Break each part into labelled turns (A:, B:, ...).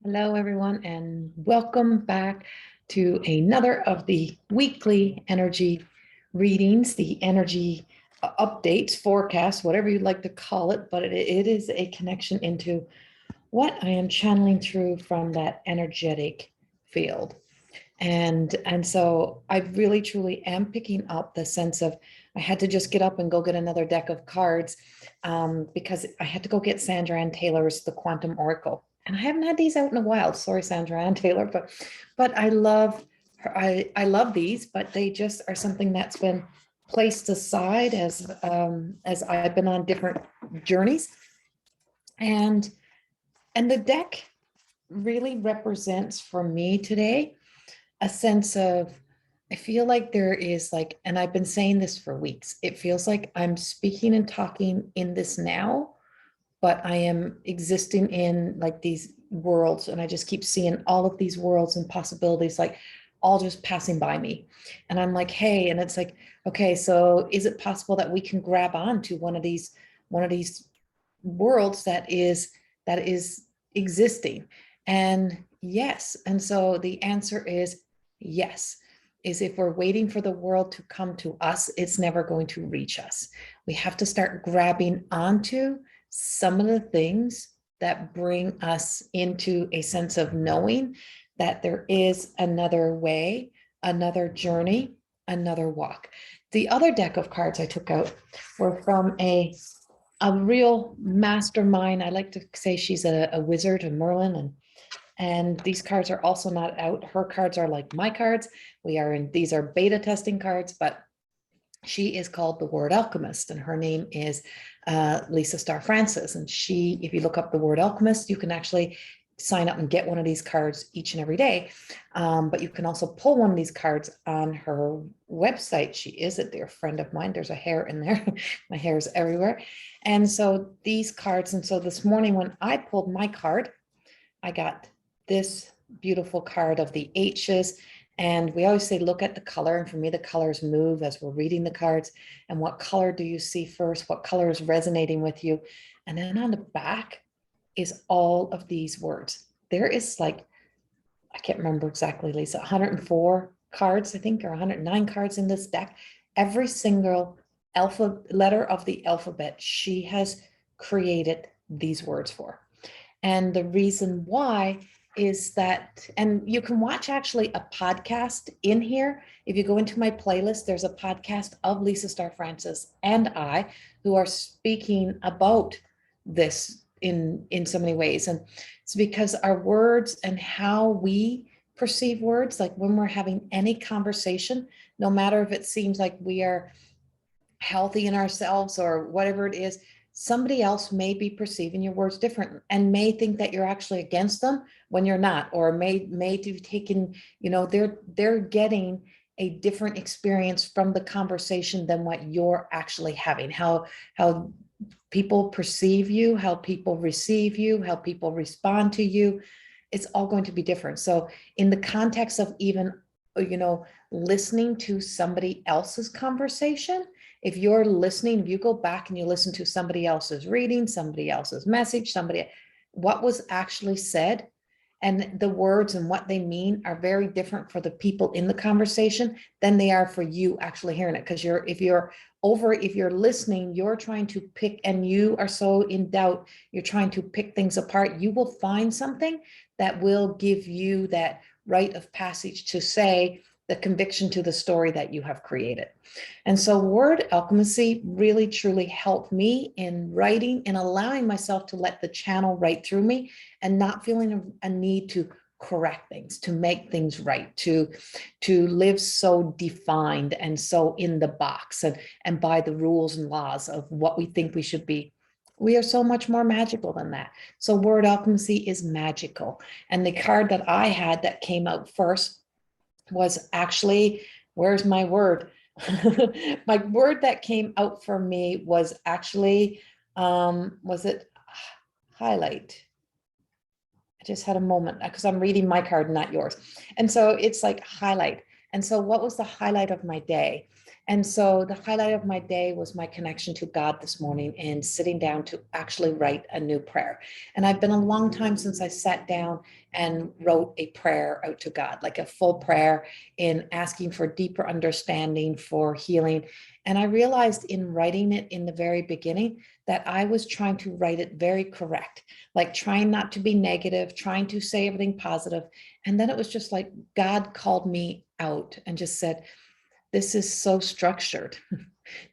A: Hello, everyone, and welcome back to another of the weekly energy readings, the energy updates, forecasts, whatever you'd like to call it, but it is a connection into what I am channeling through from that energetic field. And so I really truly am picking up the sense of I had to just get up and go get another deck of cards because I had to go get Sandra Ann Taylor's The Quantum Oracle. And I haven't had these out in a while. Sorry, Sandra Ann Taylor, but I love her. I love these, but they just are something that's been placed aside as I've been on different journeys. And the deck really represents for me today a sense of I feel like there is like, and I've been saying this for weeks, it feels like I'm speaking and talking in this now, but I am existing in like these worlds, and I just keep seeing all of these worlds and possibilities like all just passing by me. And I'm like, hey, and it's like, okay, so is it possible that we can grab on to one of these worlds that is existing? And yes, and so the answer is yes. Is if we're waiting for the world to come to us, it's never going to reach us. We have to start grabbing onto some of the things that bring us into a sense of knowing that there is another way, another journey, another walk. The other deck of cards I took out were from a real mastermind. I like to say she's a wizard, a Merlin, and these cards are also not out. Her cards are like my cards. These are beta testing cards, but she is called the Word Alchemist, and her name is Lisa Starr Francis. And if you look up the Word Alchemist, you can actually sign up and get one of these cards each and every day. But you can also pull one of these cards on her website. She is a dear friend of mine. There's a hair in there. My hair is everywhere. And so these cards, and so this morning when I pulled my card, I got this beautiful card of the H's. And we always say, look at the color. And for me, the colors move as we're reading the cards. And what color do you see first? What color is resonating with you? And then on the back is all of these words. There is like, I can't remember exactly, Lisa, 104 cards, I think, or 109 cards in this deck. Every single letter of the alphabet, she has created these words for. And the reason why is that, and you can watch actually a podcast in here. If you go into my playlist, there's a podcast of Lisa Starr Francis and I who are speaking about this in so many ways. And it's because our words and how we perceive words, like when we're having any conversation, no matter if it seems like we are healthy in ourselves or whatever it is, somebody else may be perceiving your words different and may think that you're actually against them when you're not, or may be taken, they're getting a different experience from the conversation than what you're actually having. How people perceive you, how people receive you, how people respond to you, it's all going to be different. So in the context of even, listening to somebody else's conversation, if you're listening, if you go back and you listen to somebody else's reading, somebody else's message, what was actually said, and the words and what they mean are very different for the people in the conversation than they are for you actually hearing it. Because if you're listening, you're trying to pick, and you are so in doubt, you're trying to pick things apart, you will find something that will give you that rite of passage to say the conviction to the story that you have created. And so word alchemy really truly helped me in writing and allowing myself to let the channel write through me and not feeling a need to correct things, to make things right, to live so defined and so in the box and by the rules and laws of what we think we should be. We are so much more magical than that. So word alchemy is magical. And the card that I had that came out first was actually, where's my word? My word that came out for me was actually, was it highlight? I just had a moment because I'm reading my card, not yours. And so it's like highlight. And so what was the highlight of my day? And so the highlight of my day was my connection to God this morning and sitting down to actually write a new prayer. And I've been a long time since I sat down and wrote a prayer out to God, like a full prayer in asking for deeper understanding, for healing. And I realized in writing it in the very beginning that I was trying to write it very correct, like trying not to be negative, trying to say everything positive. And then it was just like God called me out and just said, this is so structured.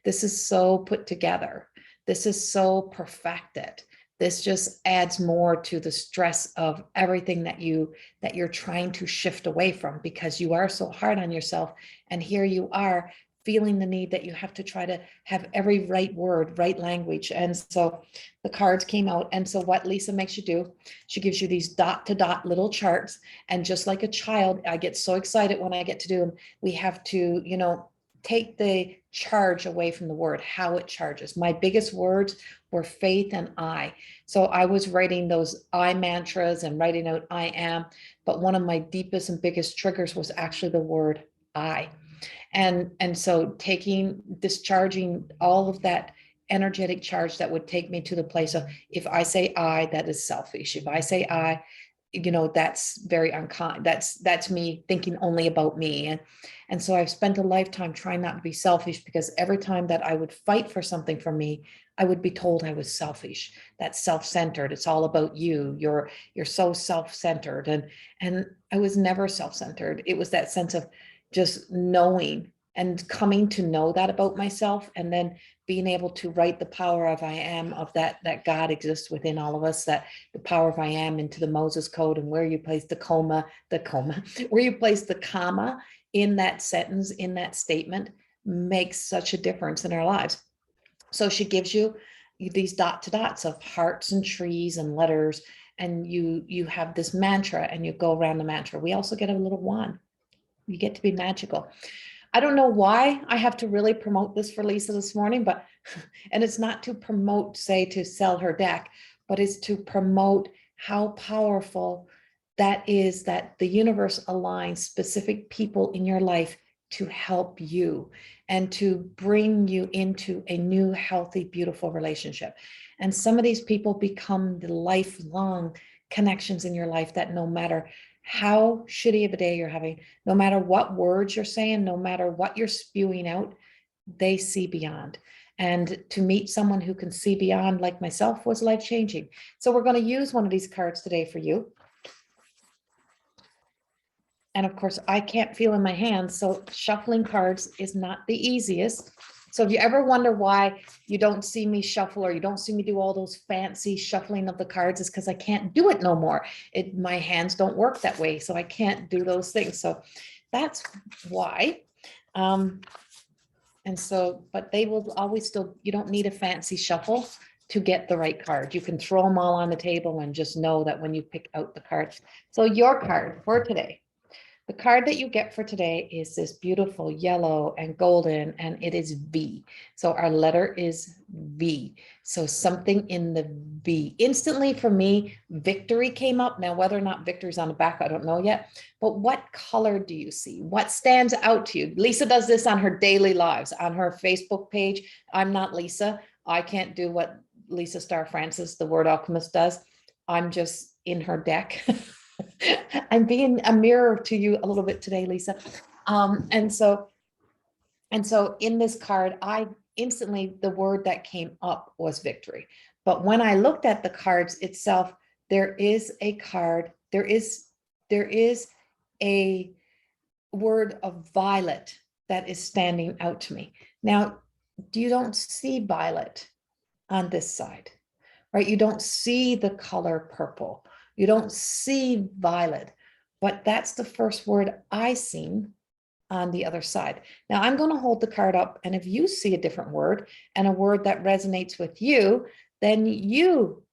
A: This is so put together. This is so perfected. This just adds more to the stress of everything that you're trying to shift away from, because you are so hard on yourself. And here you are feeling the need that you have to try to have every right word, right language. And so the cards came out. And so what Lisa makes you do, she gives you these dot to dot little charts. And just like a child, I get so excited when I get to do them. We have to, take the charge away from the word, how it charges. My biggest words were faith and I. So I was writing those I mantras and writing out I am. But one of my deepest and biggest triggers was actually the word I. And so discharging all of that energetic charge that would take me to the place of, if I say I, that is selfish. If I say I, that's very unkind. That's me thinking only about me. And so I've spent a lifetime trying not to be selfish, because every time that I would fight for something for me, I would be told I was selfish. That's self-centered. It's all about you. You're so self-centered. And I was never self-centered. It was that sense of just knowing and coming to know that about myself, and then being able to write the power of I am, of that God exists within all of us, that the power of I am into the Moses code, and where you place where you place the comma in that sentence, in that statement, makes such a difference in our lives. So she gives you these dot to dots of hearts and trees and letters, and you have this mantra, and you go around the mantra. We also get a little wand. You get to be magical. I don't know why I have to really promote this for Lisa this morning, but, and it's not to promote, say, to sell her deck, but it's to promote how powerful that is, that the universe aligns specific people in your life to help you and to bring you into a new, healthy, beautiful relationship. And some of these people become the lifelong connections in your life, that no matter how shitty of a day you're having, no matter what words you're saying, no matter what you're spewing out, they see beyond. And to meet someone who can see beyond, like myself, was life-changing. So we're going to use one of these cards today for you. And of course, I can't feel in my hands, so shuffling cards is not the easiest. So if you ever wonder why you don't see me shuffle, or you don't see me do all those fancy shuffling of the cards, is because I can't do it no more. My hands don't work that way, so I can't do those things. So that's why. And so, but they will always still, you don't need a fancy shuffle to get the right card. You can throw them all on the table and just know that when you pick out the cards. So your card for today. The card that you get for today is this beautiful yellow and golden, and it is V. So our letter is V. So something in the V. Instantly for me, victory came up. Now, whether or not victory's on the back, I don't know yet. But what color do you see? What stands out to you? Lisa does this on her daily lives, on her Facebook page. I'm not Lisa. I can't do what Lisa Starr Francis, the word alchemist, does. I'm just in her deck. I'm being a mirror to you a little bit today, Lisa. And so in this card, I instantly, the word that came up was victory. But when I looked at the cards itself, there is a card, there is a word of violet that is standing out to me. Now, you don't see violet on this side, right? You don't see the color purple. You don't see violet, but that's the first word I seen on the other side. Now I'm going to hold the card up, and if you see a different word and a word that resonates with you, then you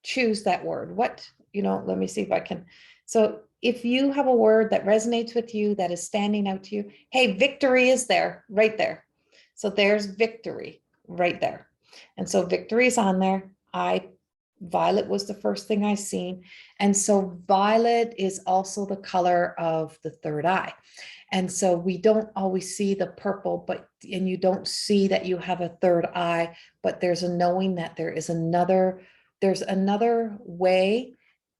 A: choose that word. Let me see if I can. So if you have a word that resonates with you, that is standing out to you, hey, victory is there, right there. So there's victory right there. And so victory is on there. I Violet was the first thing I seen. And so violet is also the color of the third eye. And so we don't always see the purple, and you don't see that you have a third eye, but there's a knowing that there's another way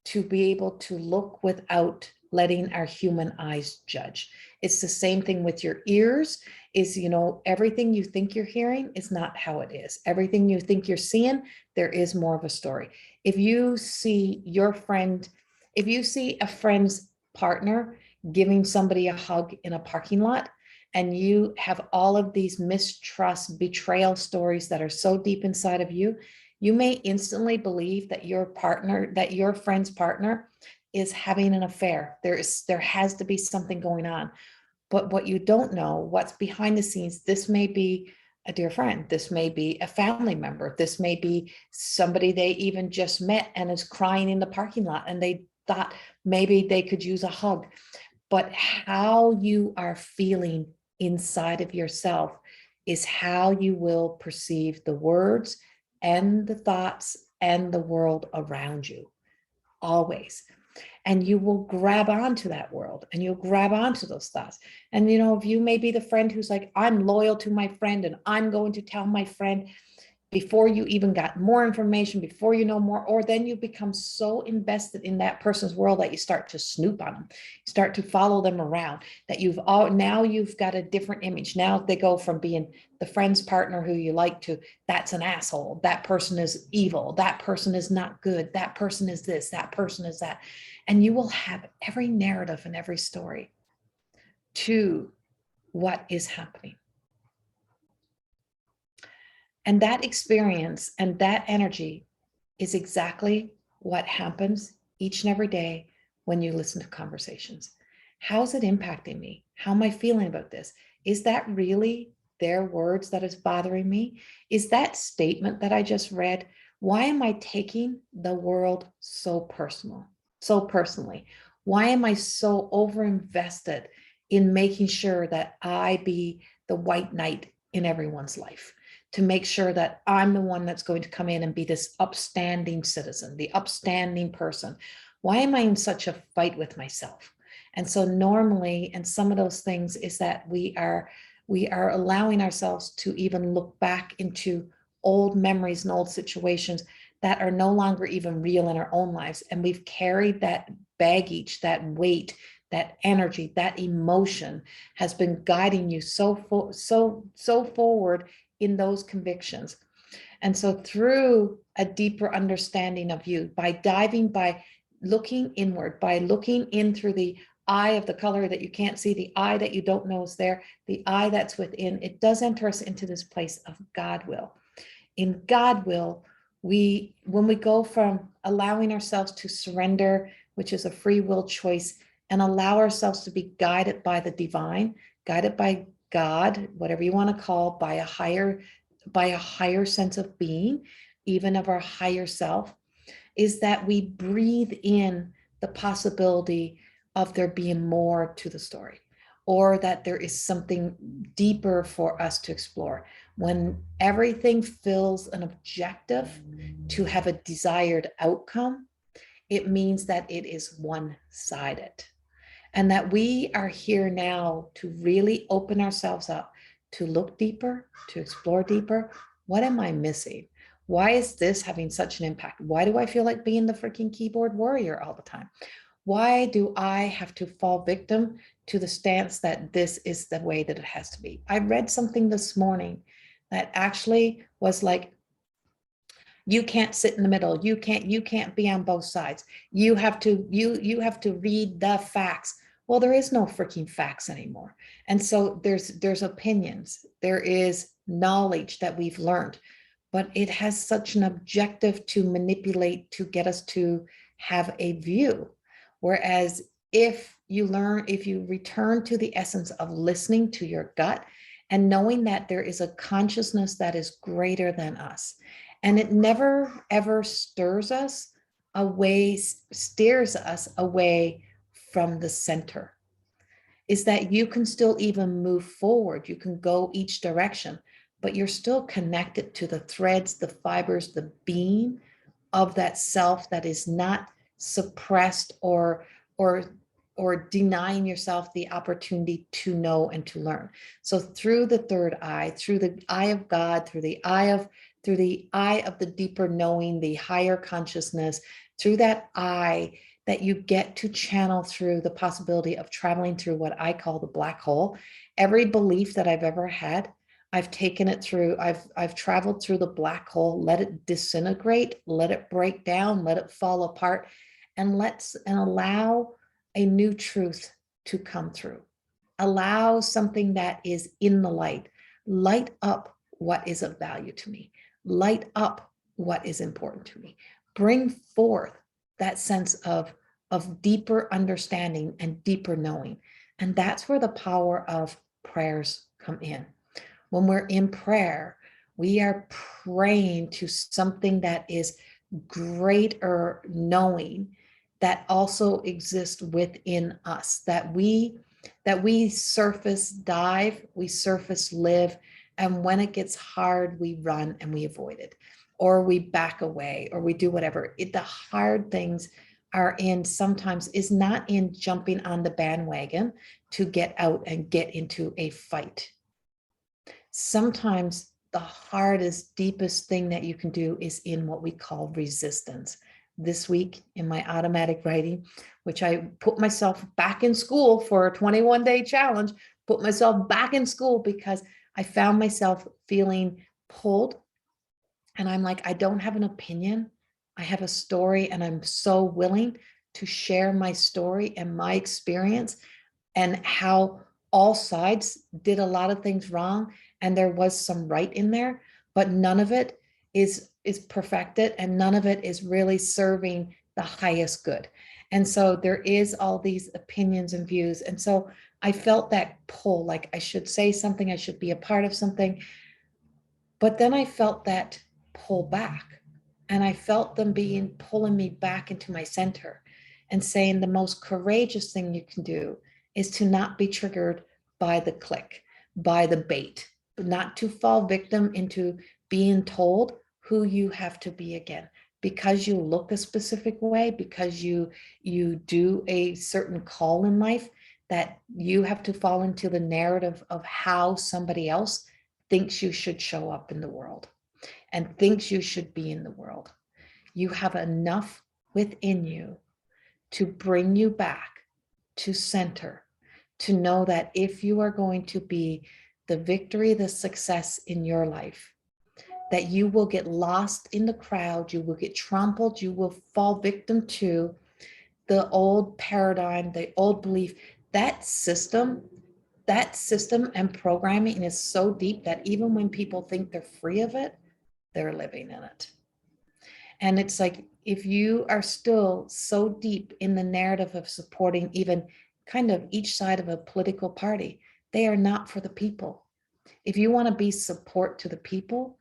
A: to be able to look without letting our human eyes judge. It's the same thing with your ears. Is, everything you think you're hearing is not how it is. Everything you think you're seeing, there is more of a story. If you see a friend's partner giving somebody a hug in a parking lot, and you have all of these mistrust, betrayal stories that are so deep inside of you, you may instantly believe that your friend's partner is having an affair. There has to be something going on. But what you don't know, what's behind the scenes, this may be a dear friend, this may be a family member, this may be somebody they even just met and is crying in the parking lot, and they thought maybe they could use a hug. But how you are feeling inside of yourself is how you will perceive the words and the thoughts and the world around you, always. And you will grab onto that world, and you'll grab onto those thoughts. And, if you may be the friend who's like, I'm loyal to my friend and I'm going to tell my friend, before you even got more information, before you know more, or then you become so invested in that person's world that you start to snoop on them, start to follow them around, that now you've got a different image. Now they go from being the friend's partner who you like to, that's an asshole, that person is evil, that person is not good, that person is this, that person is that. And you will have every narrative and every story to what is happening. And that experience and that energy is exactly what happens each and every day when you listen to conversations. How's it impacting me? How am I feeling about this? Is that really their words that is bothering me? Is that statement that I just read? Why am I taking the world so personally? Why am I so overinvested in making sure that I be the white knight in everyone's life, to make sure that I'm the one that's going to come in and be this upstanding citizen, the upstanding person? Why am I in such a fight with myself? And so normally, and some of those things is that we are allowing ourselves to even look back into old memories and old situations that are no longer even real in our own lives. And we've carried that baggage, that weight, that energy, that emotion has been guiding you so forward in those convictions. And so through a deeper understanding of you, by looking inward, by looking in through the eye of the color that you can't see, the eye that you don't know is there, the eye that's within, it does enter us into this place of God will. In God will, when we go from allowing ourselves to surrender, which is a free will choice, and allow ourselves to be guided by the divine, guided by God, whatever you want to call, by a higher sense of being, even of our higher self, is that we breathe in the possibility of there being more to the story, or that there is something deeper for us to explore. When everything fills an objective to have a desired outcome, it means that it is one-sided. And that we are here now to really open ourselves up, to look deeper, to explore deeper. What am I missing? Why is this having such an impact? Why do I feel like being the freaking keyboard warrior all the time? Why do I have to fall victim to the stance that this is the way that it has to be? I read something this morning that actually was like, you can't sit in the middle. You can't be on both sides. You have to read the facts. Well, there is no freaking facts anymore. And so there's opinions. There is knowledge that we've learned, but it has such an objective to manipulate to get us to have a view. Whereas if you return to the essence of listening to your gut and knowing that there is a consciousness that is greater than us, and it never, ever steers us away from the center, is that you can still even move forward. You can go each direction, but you're still connected to the threads, the fibers, the being of that self that is not suppressed or or denying yourself the opportunity to know and to learn. So through the third eye, through the eye of God, through the eye of the deeper knowing, the higher consciousness, through that eye that you get to channel through the possibility of traveling through what I call the black hole. Every belief that I've ever had, I've taken it through, I've traveled through the black hole, let it disintegrate, let it break down, let it fall apart, and allow a new truth to come through. Allow something that is in the light up what is of value to me, light up what is important to me, bring forth that sense of deeper understanding and deeper knowing. And that's where the power of prayers come in. When we're in prayer, we are praying to something that is greater knowing that also exists within us, that we surface dive, we surface live, and when it gets hard, we run and we avoid it, or we back away, or we do whatever. The hard things are in sometimes is not in jumping on the bandwagon to get out and get into a fight. Sometimes the hardest, deepest thing that you can do is in what we call resistance. This week in my automatic writing, which I put myself back in school for a 21-day challenge, put myself back in school because I found myself feeling pulled. And I'm like, I don't have an opinion. I have a story, and I'm so willing to share my story and my experience and how all sides did a lot of things wrong, and there was some right in there, but none of it is perfected, and none of it is really serving the highest good. And so there is all these opinions and views. And so I felt that pull, like I should say something, I should be a part of something. But then I felt that pull back, and I felt them pulling me back into my center and saying the most courageous thing you can do is to not be triggered by the click, by the bait, but not to fall victim into being told who you have to be again. Because you look a specific way, because you do a certain call in life, that you have to fall into the narrative of how somebody else thinks you should show up in the world and thinks you should be in the world. You have enough within you to bring you back to center, to know that if you are going to be the victory, the success in your life, that you will get lost in the crowd, you will get trampled, you will fall victim to the old paradigm, the old belief. That system and programming is so deep that even when people think they're free of it, they're living in it. And it's like, if you are still so deep in the narrative of supporting even kind of each side of a political party, they are not for the people. If you want to be support to the people,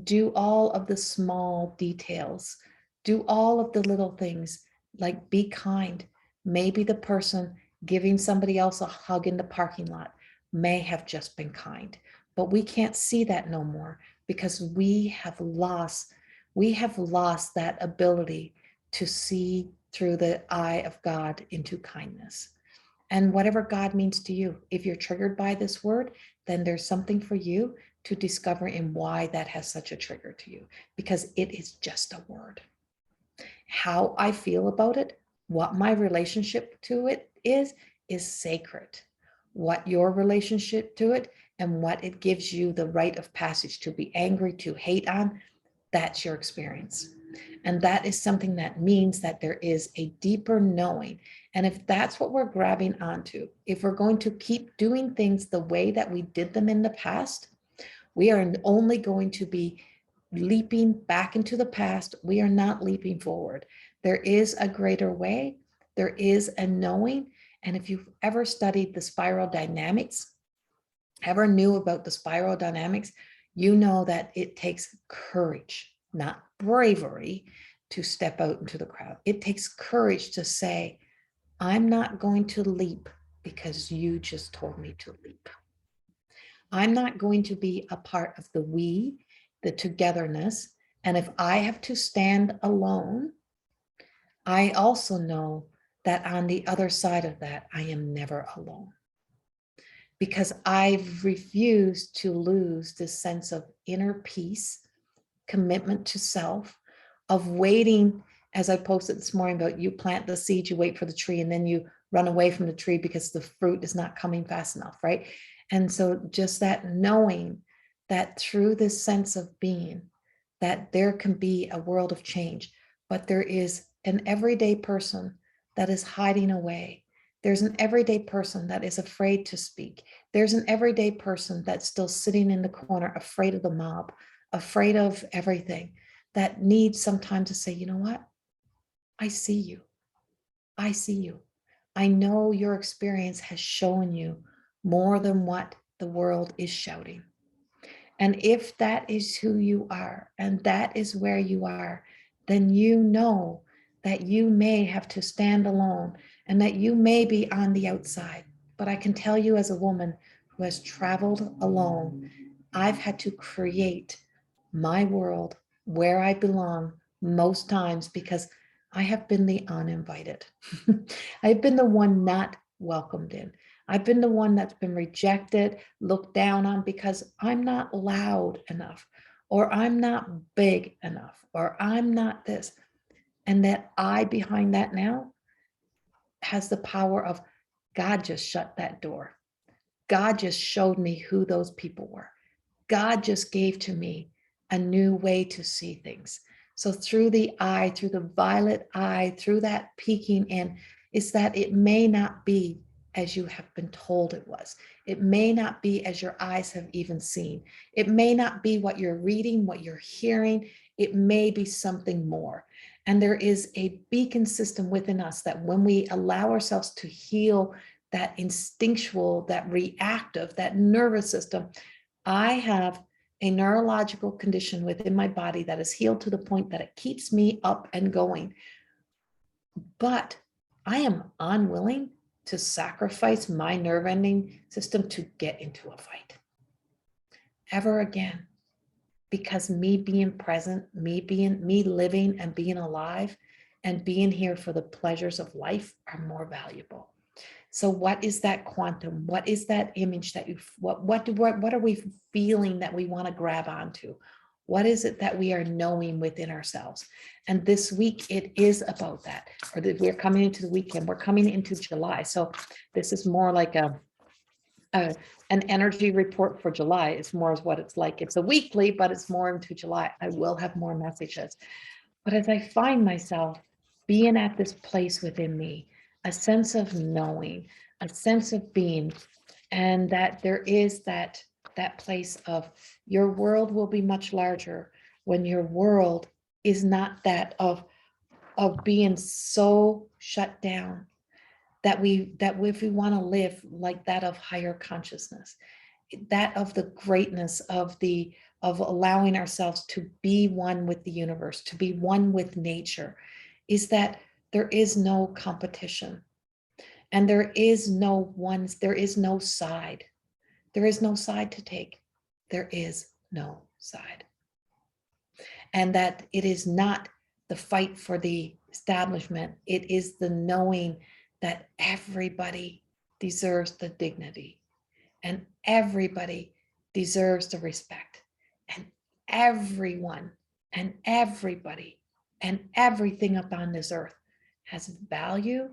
A: do all of the small details, do all of the little things, like be kind. Maybe the person giving somebody else a hug in the parking lot may have just been kind, but we can't see that no more because we have lost that ability to see through the eye of God into kindness. And whatever God means to you, if you're triggered by this word, then there's something for you to discover in why that has such a trigger to you, because it is just a word. How I feel about it, what my relationship to it is sacred. What your relationship to it and what it gives you the rite of passage to be angry, to hate on, that's your experience. And that is something that means that there is a deeper knowing. And if that's what we're grabbing onto, if we're going to keep doing things the way that we did them in the past, we are only going to be leaping back into the past. We are not leaping forward. There is a greater way. There is a knowing. And if you've ever studied the spiral dynamics, ever knew about the spiral dynamics, you know that it takes courage, not bravery, to step out into the crowd. It takes courage to say, I'm not going to leap because you just told me to leap. I'm not going to be a part of the we, the togetherness, And if I have to stand alone, I also know that on the other side of that, I am never alone, because I've refused to lose this sense of inner peace, commitment to self, of waiting, as I posted this morning about you plant the seed, you wait for the tree, and then you run away from the tree because the fruit is not coming fast enough, right? And so just that knowing that through this sense of being, that there can be a world of change, but there is an everyday person that is hiding away. There's an everyday person that is afraid to speak. There's an everyday person that's still sitting in the corner, afraid of the mob, afraid of everything, that needs some time to say, you know what? I see you. I see you. I know your experience has shown you more than what the world is shouting. And if that is who you are, and that is where you are, then you know that you may have to stand alone and that you may be on the outside. But I can tell you, as a woman who has traveled alone, I've had to create my world where I belong most times because I have been the uninvited. I've been the one not welcomed in. I've been the one that's been rejected, looked down on because I'm not loud enough, or I'm not big enough, or I'm not this. And that I behind that now has the power of God just shut that door. God just showed me who those people were. God just gave to me a new way to see things. So through the eye, through the violet eye, through that peeking in, is that it may not be as you have been told it was. It may not be as your eyes have even seen. It may not be what you're reading, what you're hearing. It may be something more. And there is a beacon system within us that when we allow ourselves to heal that instinctual, that reactive, that nervous system, I have a neurological condition within my body that is healed to the point that it keeps me up and going. But I am unwilling to sacrifice my nerve ending system to get into a fight ever again, because me being present, me living and being alive and being here for the pleasures of life are more valuable. So what is that quantum? What is that image that you, what are we feeling that we want to grab onto? What is it that we are knowing within ourselves? And this week it is about that, or that we're coming into the weekend, we're coming into July. So this is more like an energy report for July. It's more as what it's like. It's a weekly, but it's more into July. I will have more messages. But as I find myself being at this place within me, a sense of knowing, a sense of being, and that there is that place of your world will be much larger when your world is not that of being so shut down, that if we want to live like that of higher consciousness, that of the greatness of allowing ourselves to be one with the universe, to be one with nature, is that there is no competition, and there is no side. There is no side to take. There is no side. And that it is not the fight for the establishment. It is the knowing that everybody deserves the dignity, and everybody deserves the respect, and everyone and everybody and everything upon this earth has value.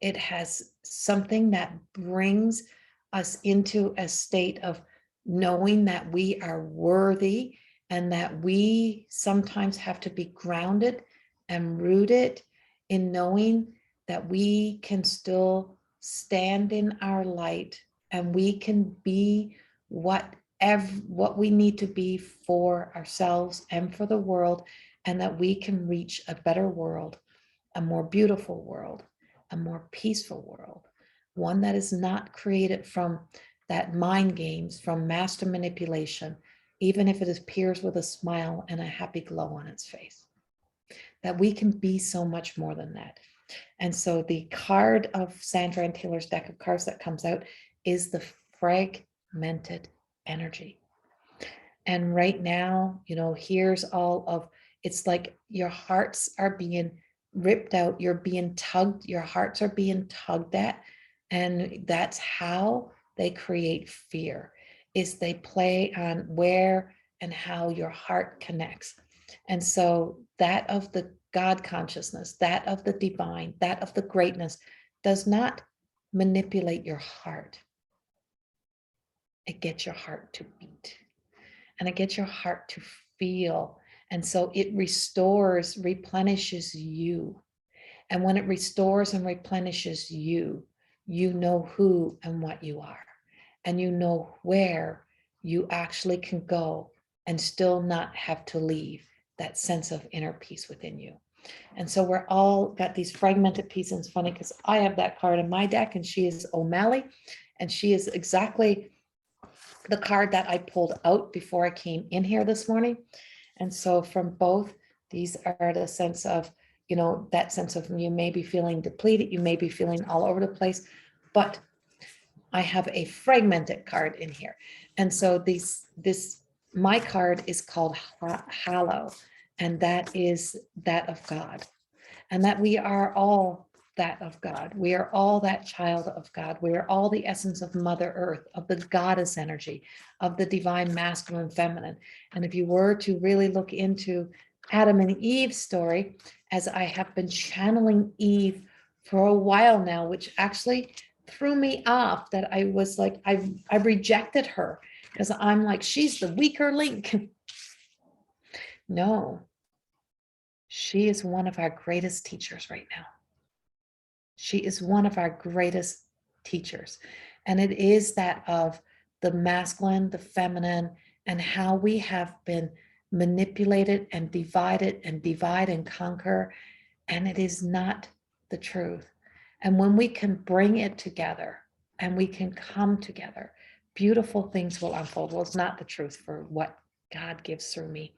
A: It has something that brings us into a state of knowing that we are worthy, and that we sometimes have to be grounded and rooted in knowing that we can still stand in our light, and we can be what we need to be for ourselves and for the world, and that we can reach a better world, a more beautiful world, a more peaceful world, one that is not created from that mind games, from master manipulation, even if it appears with a smile and a happy glow on its face. That we can be so much more than that. And so the card of Sandra and Taylor's deck of cards that comes out is the fragmented energy. And right now, here's all of, it's like your hearts are being ripped out, you're being tugged, your hearts are being tugged at. And that's how they create fear, is they play on where and how your heart connects. And so that of the God consciousness, that of the divine, that of the greatness does not manipulate your heart. It gets your heart to beat, and it gets your heart to feel. And so it restores, replenishes you. And when it restores and replenishes you, you know who and what you are. And you know where you actually can go and still not have to leave that sense of inner peace within you. And so we're all got these fragmented pieces. It's funny because I have that card in my deck, and she is O'Malley, and she is exactly the card that I pulled out before I came in here this morning. And so from both, these are the sense of, that sense of, you may be feeling depleted, you may be feeling all over the place, but I have a fragmented card in here. And so my card is called Hallow, and that is that of God, and that we are all that of God. We are all that child of God. We are all the essence of Mother Earth, of the goddess energy, of the divine masculine, feminine. And if you were to really look into Adam and Eve's story, as I have been channeling Eve for a while now, which actually threw me off, that I was like, I rejected her because I'm like, she's the weaker link. No, she is one of our greatest teachers right now. She is one of our greatest teachers. And it is that of the masculine, the feminine, and how we have been manipulated and divided and divide and conquer. And it is not the truth. And when we can bring it together and we can come together, beautiful things will unfold. Well, it's not the truth for what God gives through me.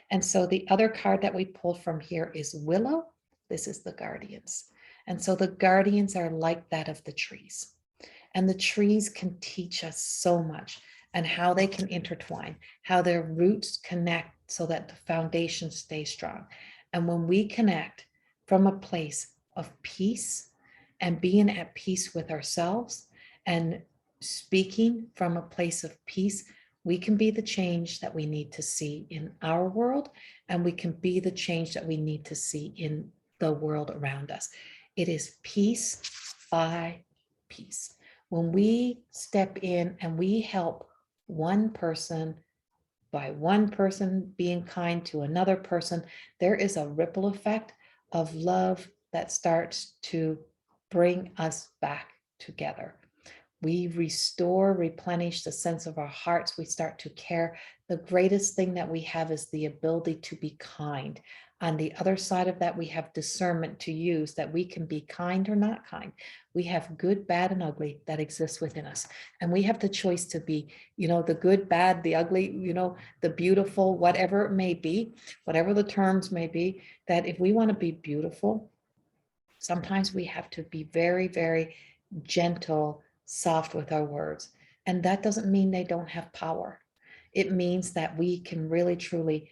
A: And so the other card that we pulled from here is Willow. This is the Guardians. And so the guardians are like that of the trees. And the trees can teach us so much, and how they can intertwine, how their roots connect so that the foundation stays strong. And when we connect from a place of peace and being at peace with ourselves and speaking from a place of peace, we can be the change that we need to see in our world, and we can be the change that we need to see in the world around us. It is piece by piece. When we step in and we help one person, by one person being kind to another person, there is a ripple effect of love that starts to bring us back together. We restore, replenish the sense of our hearts. We start to care. The greatest thing that we have is the ability to be kind. On the other side of that, we have discernment to use, that we can be kind or not kind. We have good, bad, and ugly that exists within us. And we have the choice to be, the good, bad, the ugly, the beautiful, whatever it may be, whatever the terms may be, that if we want to be beautiful, sometimes we have to be very, very gentle, soft with our words. And that doesn't mean they don't have power. It means that we can really, truly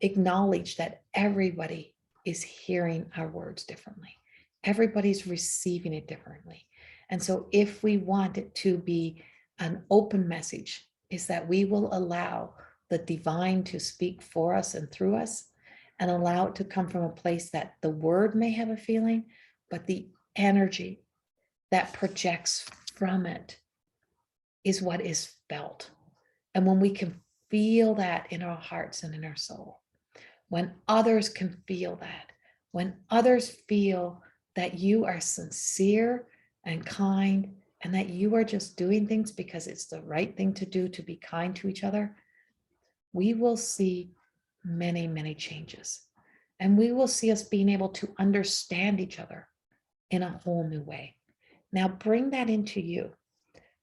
A: acknowledge that everybody is hearing our words differently. Everybody's receiving it differently. And so if we want it to be an open message, is that we will allow the divine to speak for us and through us, and allow it to come from a place that the word may have a feeling, but the energy that projects from it is what is felt. And when we can feel that in our hearts and in our soul, when others can feel that, when others feel that you are sincere and kind, and that you are just doing things because it's the right thing to do, to be kind to each other, we will see many, many changes. And we will see us being able to understand each other in a whole new way. Now bring that into you.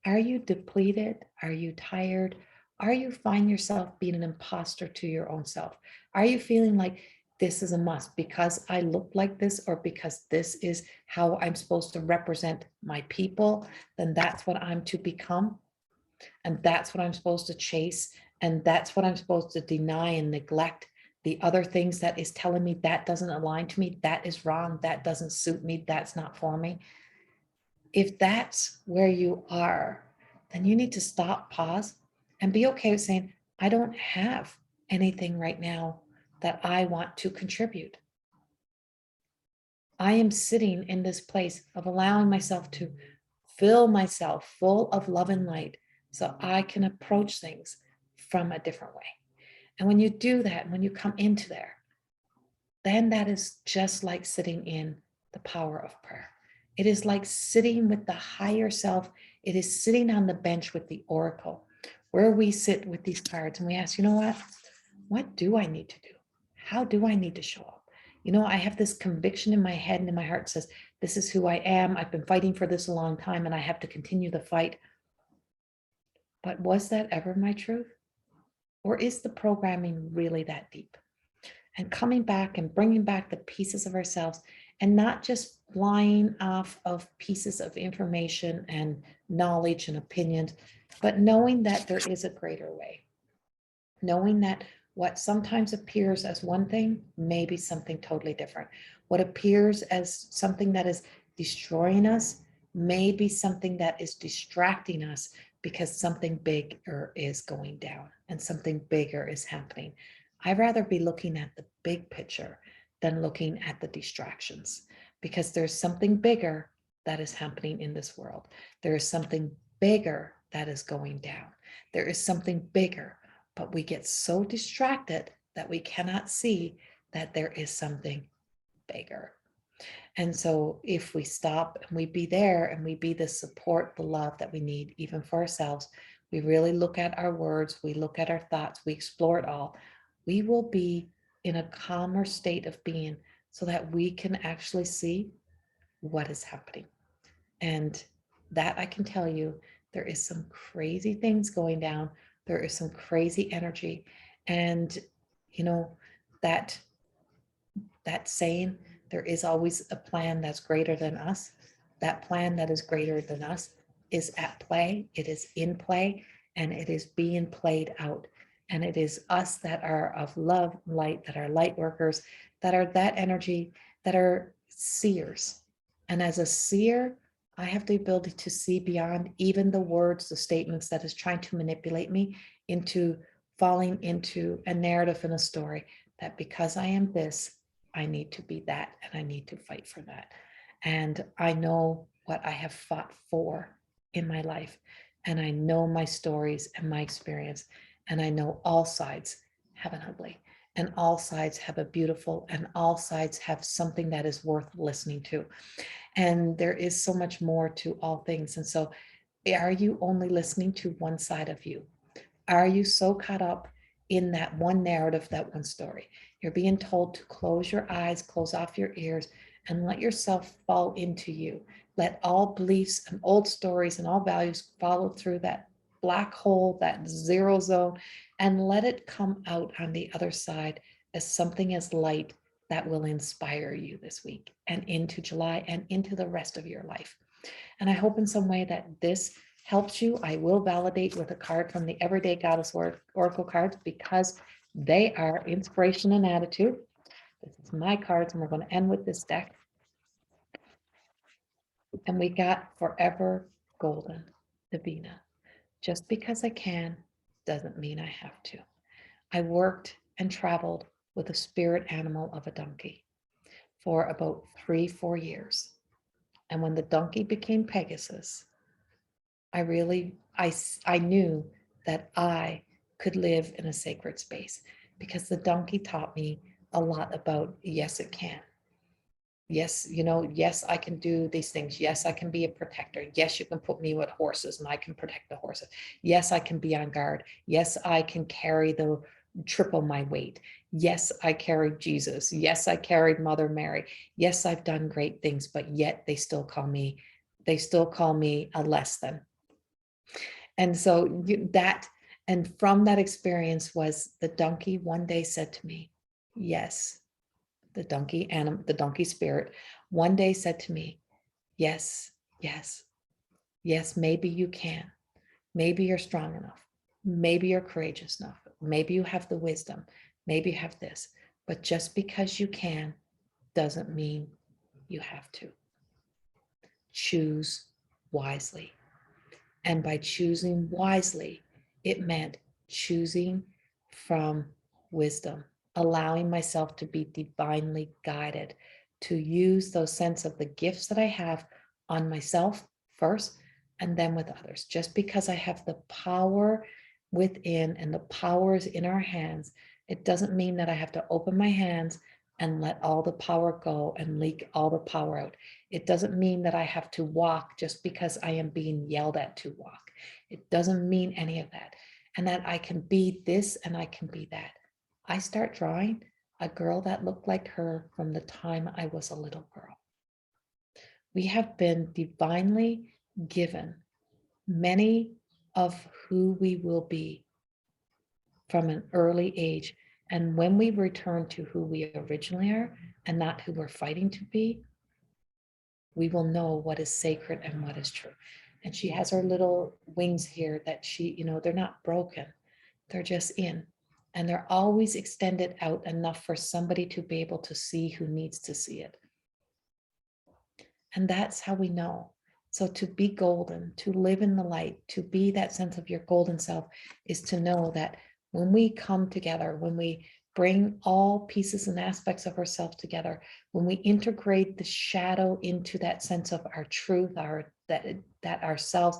A: Are you depleted? Are you tired? Are you find yourself being an imposter to your own self? Are you feeling like this is a must because I look like this, or because this is how I'm supposed to represent my people, then that's what I'm to become? And that's what I'm supposed to chase And that's what I'm supposed to deny and neglect the other things that is telling me that doesn't align to me, that is wrong, that doesn't suit me, that's not for me. If that's where you are, then you need to stop, pause, and be okay with saying, I don't have anything right now that I want to contribute. I am sitting in this place of allowing myself to fill myself full of love and light so I can approach things from a different way. And when you do that, when you come into there, then that is just like sitting in the power of prayer. It is like sitting with the higher self. It is sitting on the bench with the oracle, where we sit with these cards and we ask, you know what? What do I need to do? How do I need to show up? You know, I have this conviction in my head and in my heart says, this is who I am. I've been fighting for this a long time and I have to continue the fight. But was that ever my truth? Or is the programming really that deep? And coming back and bringing back the pieces of ourselves and not just flying off of pieces of information and knowledge and opinions, but knowing that there is a greater way. Knowing that what sometimes appears as one thing may be something totally different. What appears as something that is destroying us may be something that is distracting us because something bigger is going down and something bigger is happening. I'd rather be looking at the big picture than looking at the distractions, because there's something bigger that is happening in this world. There is something bigger that is going down. There is something bigger, but we get so distracted that we cannot see that there is something bigger. And so if we stop and we be there and we be the support, the love that we need, even for ourselves, we really look at our words, we look at our thoughts, we explore it all, we will be in a calmer state of being so that we can actually see what is happening. And that I can tell you, there is some crazy things going down. There is some crazy energy. And, you know, that saying, there is always a plan that's greater than us. That plan that is greater than us is at play. It is in play and it is being played out. And it is us that are of love, light, that are light workers, that are that energy, that are seers. And as a seer, I have the ability to see beyond even the words, the statements that is trying to manipulate me into falling into a narrative and a story that because I am this, I need to be that and I need to fight for that. And I know what I have fought for in my life. And I know my stories and my experience. And I know all sides have an ugly and all sides have a beautiful and all sides have something that is worth listening to. And there is so much more to all things. And so are you only listening to one side of you? Are you so caught up in that one narrative, that one story? You're being told to close your eyes, close off your ears, and let yourself fall into you. Let all beliefs and old stories and all values follow through that black hole, that zero zone, and let it come out on the other side as something as light that will inspire you this week and into July and into the rest of your life. And I hope in some way that this helps you. I will validate with a card from the Everyday Goddess Oracle cards because they are inspiration and attitude. This is my cards, and we're going to end with this deck. And we got Forever Golden, Davina. Just because I can doesn't mean I have to. I worked and traveled with a spirit animal of a donkey for about 3-4 years. And when the donkey became Pegasus, I knew that I could live in a sacred space because the donkey taught me a lot about, yes, it can. Yes, yes, I can do these things. Yes, I can be a protector. Yes, you can put me with horses and I can protect the horses. Yes, I can be on guard. Yes, I can carry the triple my weight. Yes, I carried Jesus. Yes, I carried Mother Mary. Yes, I've done great things, but yet they still call me a less than. And so and from that experience was the donkey one day said to me, yes, the donkey spirit one day said to me, yes, yes, yes, maybe you can, maybe you're strong enough, Maybe you're courageous enough. Maybe you have the wisdom. Maybe you have this. But just because you can doesn't mean you have to. Choose wisely. And by choosing wisely, it meant choosing from wisdom, allowing myself to be divinely guided, to use those sense of the gifts that I have on myself first, and then with others. Just because I have the power within and the power is in our hands, it doesn't mean that I have to open my hands and let all the power go and leak all the power out. It doesn't mean that I have to walk just because I am being yelled at to walk. It doesn't mean any of that. And that I can be this and I can be that. I start drawing a girl that looked like her from the time I was a little girl. We have been divinely given many of who we will be from an early age. And when we return to who we originally are and not who we're fighting to be, we will know what is sacred and what is true. And she has her little wings here that she, they're not broken. They're just in. And they're always extended out enough for somebody to be able to see who needs to see it. And that's how we know. So to be golden, to live in the light, to be that sense of your golden self is to know that when we come together, when we bring all pieces and aspects of ourselves together, when we integrate the shadow into that sense of our truth, that ourselves,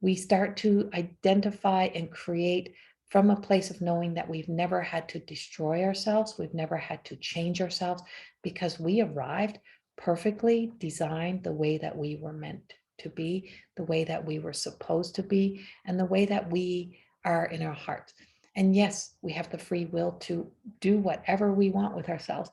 A: we start to identify and create from a place of knowing that we've never had to destroy ourselves, we've never had to change ourselves, because we arrived perfectly designed the way that we were meant to be, the way that we were supposed to be, and the way that we are in our hearts. And yes, we have the free will to do whatever we want with ourselves,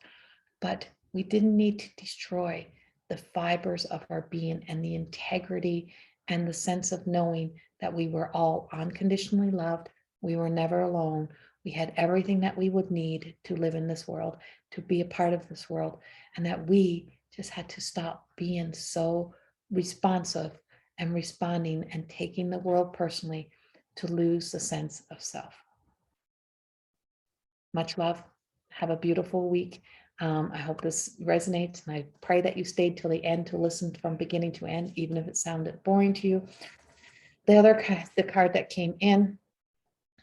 A: but we didn't need to destroy the fibers of our being and the integrity and the sense of knowing that we were all unconditionally loved. We were never alone. We had everything that we would need to live in this world, to be a part of this world, and that we just had to stop being so responsive and responding and taking the world personally to lose the sense of self. Much love. Have a beautiful week. I hope this resonates, and I pray that you stayed till the end to listen from beginning to end, even if it sounded boring to you. The card that came in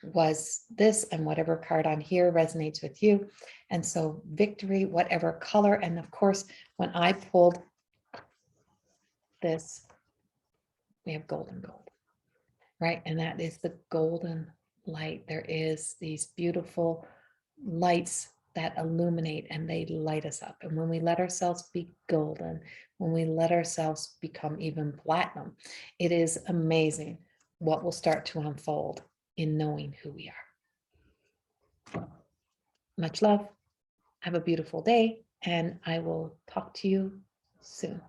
A: was this, and whatever card on here resonates with you. And so victory, whatever color. And of course, when I pulled this, we have golden gold, right? And that is the golden light. There is these beautiful lights that illuminate and they light us up. And when we let ourselves be golden, when we let ourselves become even platinum, it is amazing what will start to unfold in knowing who we are. Much love. Have a beautiful day, and I will talk to you soon.